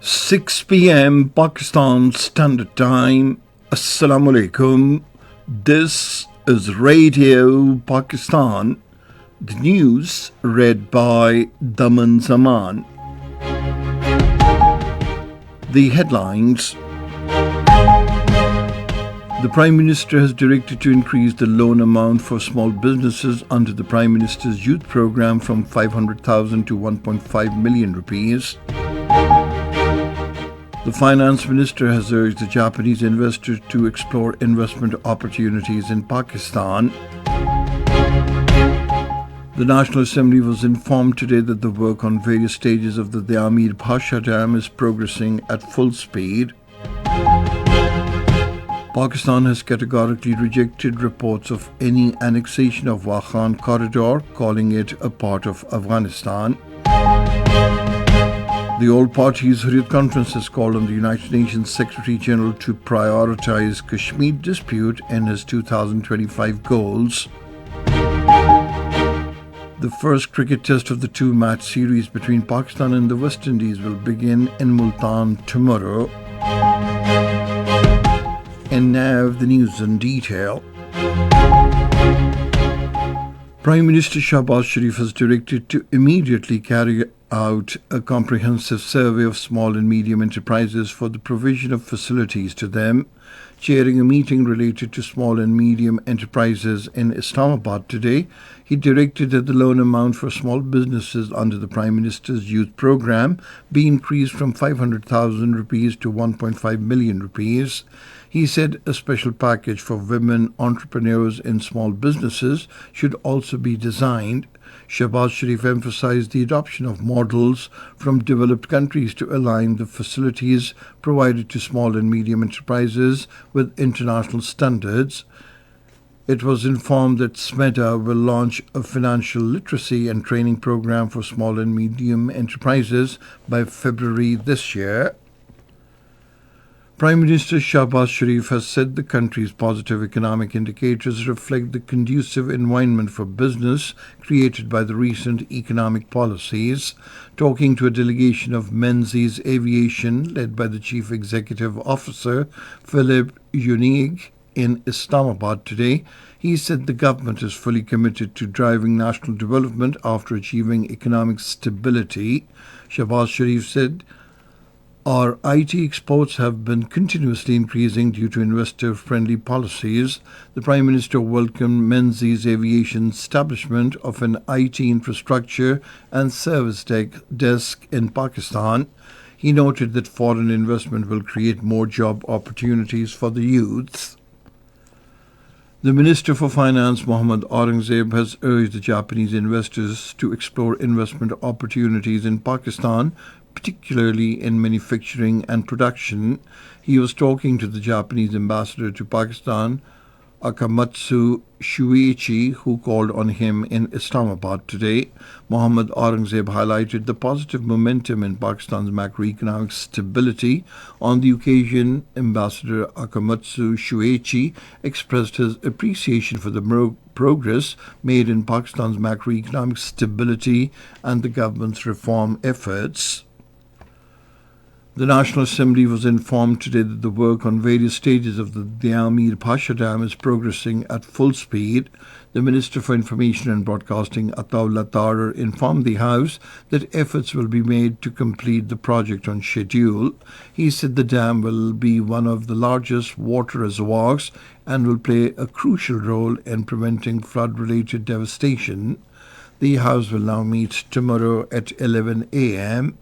6 p.m. Pakistan Standard Time. Assalamu alaikum. This is Radio Pakistan. The news read by Daman Zaman. The headlines. The Prime Minister has directed to increase the loan amount for small businesses under the Prime Minister's Youth Programme from 500,000 to 1.5 million rupees. The Finance Minister has urged the Japanese investors to explore investment opportunities in Pakistan. The National Assembly was informed today that the work on various stages of the Amir Pasha Dam is progressing at full speed. Pakistan has categorically rejected reports of any annexation of Wakhan corridor, calling it a part of Afghanistan. The All Parties Hurriyat Conference has called on the United Nations Secretary General to prioritize Kashmir dispute in his 2025 goals. The first cricket test of the two-match series between Pakistan and the West Indies will begin in Multan tomorrow. And now the news in detail. Prime Minister Shahbaz Sharif has directed to immediately carry out a comprehensive survey of small and medium enterprises for the provision of facilities to them. Chairing a meeting related to small and medium enterprises in Islamabad today, he directed that the loan amount for small businesses under the Prime Minister's Youth Programme be increased from 500,000 rupees to 1.5 million rupees. He said a special package for women entrepreneurs in small businesses should also be designed. Shahbaz Sharif emphasized the adoption of models from developed countries to align the facilities provided to small and medium enterprises with international standards. It was informed that SMEDA will launch a financial literacy and training program for small and medium enterprises by February this year. Prime Minister Shahbaz Sharif has said the country's positive economic indicators reflect the conducive environment for business created by the recent economic policies. Talking to a delegation of Menzies Aviation led by the Chief Executive Officer Philip Unig in Islamabad today, he said the government is fully committed to driving national development after achieving economic stability. Shahbaz Sharif said, "Our IT exports have been continuously increasing due to investor-friendly policies." The Prime Minister welcomed Menzies Aviation's establishment of an IT infrastructure and service desk in Pakistan. He noted that foreign investment will create more job opportunities for the youths. The Minister for Finance, Mohammad Aurangzeb, has urged the Japanese investors to explore investment opportunities in Pakistan, particularly in manufacturing and production. He was talking to the Japanese ambassador to Pakistan, Akamatsu Shuichi, who called on him in Islamabad today. Mohammad Aurangzeb highlighted the positive momentum in Pakistan's macroeconomic stability. On the occasion, Ambassador Akamatsu Shuichi expressed his appreciation for the progress made in Pakistan's macroeconomic stability and the government's reform efforts. The National Assembly was informed today that the work on various stages of the Amir Pasha Dam is progressing at full speed. The Minister for Information and Broadcasting, Ataullah Tarer, informed the House that efforts will be made to complete the project on schedule. He said the dam will be one of the largest water reservoirs and will play a crucial role in preventing flood-related devastation. The House will now meet tomorrow at 11 a.m.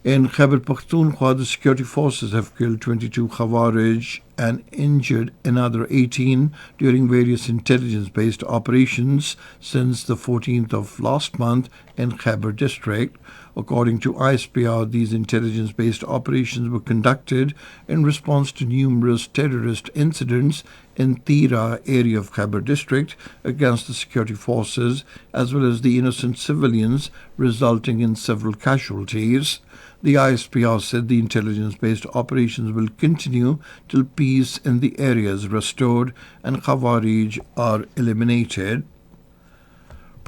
In Khyber Pakhtunkhwa, the security forces have killed 22 Khawarij and injured another 18 during various intelligence-based operations since the 14th of last month in Khyber district. According to ISPR, these intelligence-based operations were conducted in response to numerous terrorist incidents in Tira area of Khyber district against the security forces as well as the innocent civilians, resulting in several casualties. The ISPR said the intelligence-based operations will continue till peace in the area is restored and Khawarij are eliminated.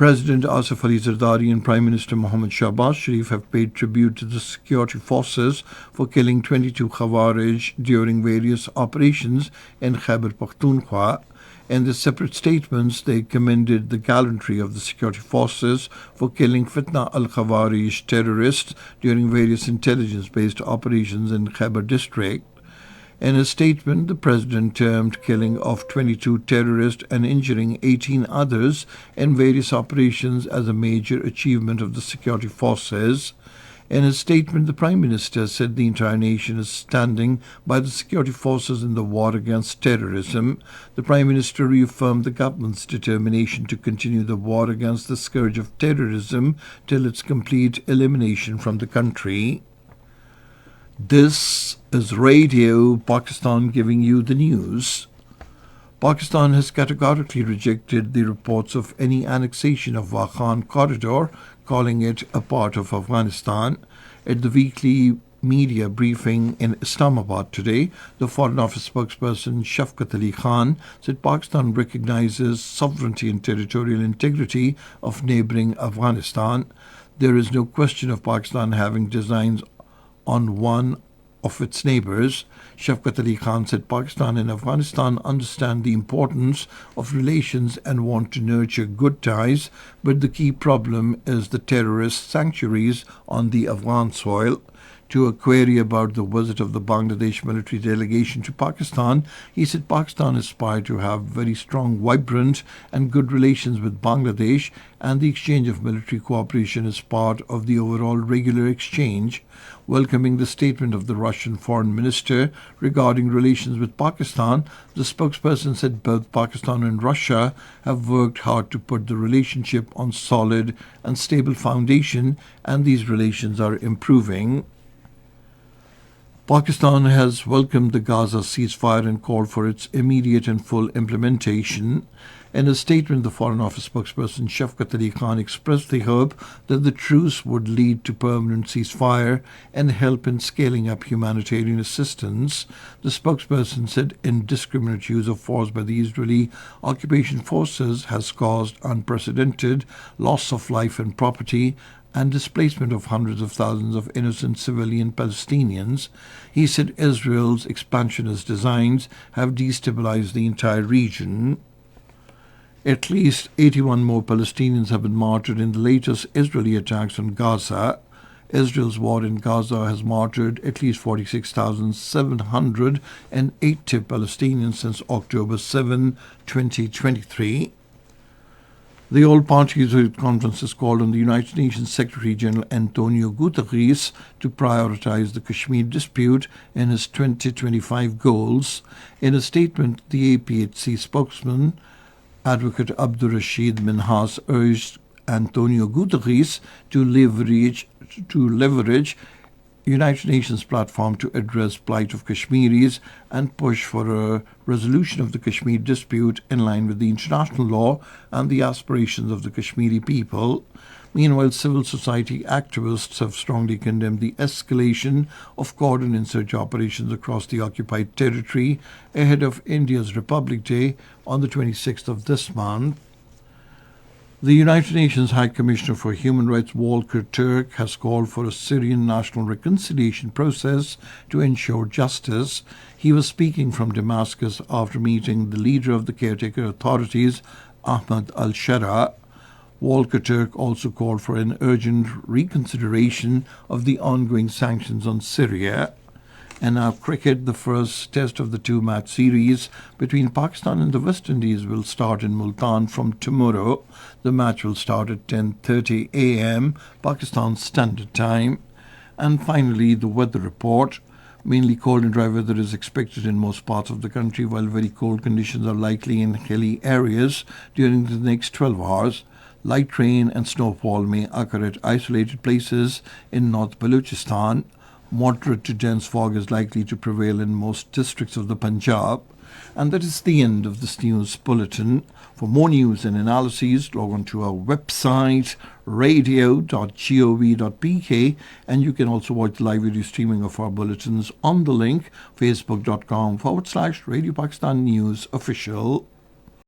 President Asif Ali Zardari and Prime Minister Mohammad Shahbaz Sharif have paid tribute to the security forces for killing 22 Khawarij during various operations in Khyber Pakhtunkhwa. In their separate statements, they commended the gallantry of the security forces for killing Fitna al-Khawarij terrorists during various intelligence-based operations in Khyber district. In a statement, the president termed killing of 22 terrorists and injuring 18 others in various operations as a major achievement of the security forces. In a statement, the Prime Minister said the entire nation is standing by the security forces in the war against terrorism. The Prime Minister reaffirmed the government's determination to continue the war against the scourge of terrorism till its complete elimination from the country. This is Radio Pakistan giving you the news. Pakistan has categorically rejected the reports of any annexation of Wakhan corridor, calling it a part of Afghanistan. At the weekly media briefing in Islamabad today, the Foreign Office spokesperson Shafqat Ali Khan said Pakistan recognizes sovereignty and territorial integrity of neighbouring Afghanistan. There is no question of Pakistan having designs on one of its neighbours. Shafqat Ali Khan said Pakistan and Afghanistan understand the importance of relations and want to nurture good ties, but the key problem is the terrorist sanctuaries on the Afghan soil. To a query about the visit of the Bangladesh military delegation to Pakistan, he said Pakistan aspired to have very strong, vibrant and good relations with Bangladesh, and the exchange of military cooperation is part of the overall regular exchange. Welcoming the statement of the Russian foreign minister regarding relations with Pakistan, the spokesperson said both Pakistan and Russia have worked hard to put the relationship on solid and stable foundation, and these relations are improving. Pakistan has welcomed the Gaza ceasefire and called for its immediate and full implementation. In a statement, the Foreign Office spokesperson Shafqat Ali Khan expressed the hope that the truce would lead to permanent ceasefire and help in scaling up humanitarian assistance. The spokesperson said indiscriminate use of force by the Israeli occupation forces has caused unprecedented loss of life and property and displacement of hundreds of thousands of innocent civilian Palestinians. He said Israel's expansionist designs have destabilized the entire region. At least 81 more Palestinians have been martyred in the latest Israeli attacks on Gaza. Israel's war in Gaza has martyred at least 46,780 Palestinians since October 7, 2023. The All-Parties Conference has called on the United Nations Secretary-General Antonio Guterres to prioritize the Kashmir dispute in his 2025 goals. In a statement, the APHC spokesman, Advocate Abdul Rashid Minhas, urged Antonio Guterres to leverage United Nations platform to address plight of Kashmiris and push for a resolution of the Kashmir dispute in line with the international law and the aspirations of the Kashmiri people. Meanwhile, civil society activists have strongly condemned the escalation of cordon and search operations across the occupied territory ahead of India's Republic Day on the 26th of this month. The United Nations High Commissioner for Human Rights Volker Turk has called for a Syrian national reconciliation process to ensure justice. He was speaking from Damascus after meeting the leader of the caretaker authorities, Ahmad al-Shara. Volker Turk also called for an urgent reconsideration of the ongoing sanctions on Syria. And now cricket, the first test of the two-match series between Pakistan and the West Indies will start in Multan from tomorrow. The match will start at 10:30 a.m. Pakistan Standard Time. And finally, the weather report. Mainly cold and dry weather is expected in most parts of the country, while very cold conditions are likely in hilly areas during the next 12 hours. Light rain and snowfall may occur at isolated places in North Balochistan. Moderate to dense fog is likely to prevail in most districts of the Punjab. And that is the end of this news bulletin. For more news and analyses, log on to our website, radio.gov.pk, and you can also watch the live video streaming of our bulletins on the link facebook.com/Radio Pakistan News Official.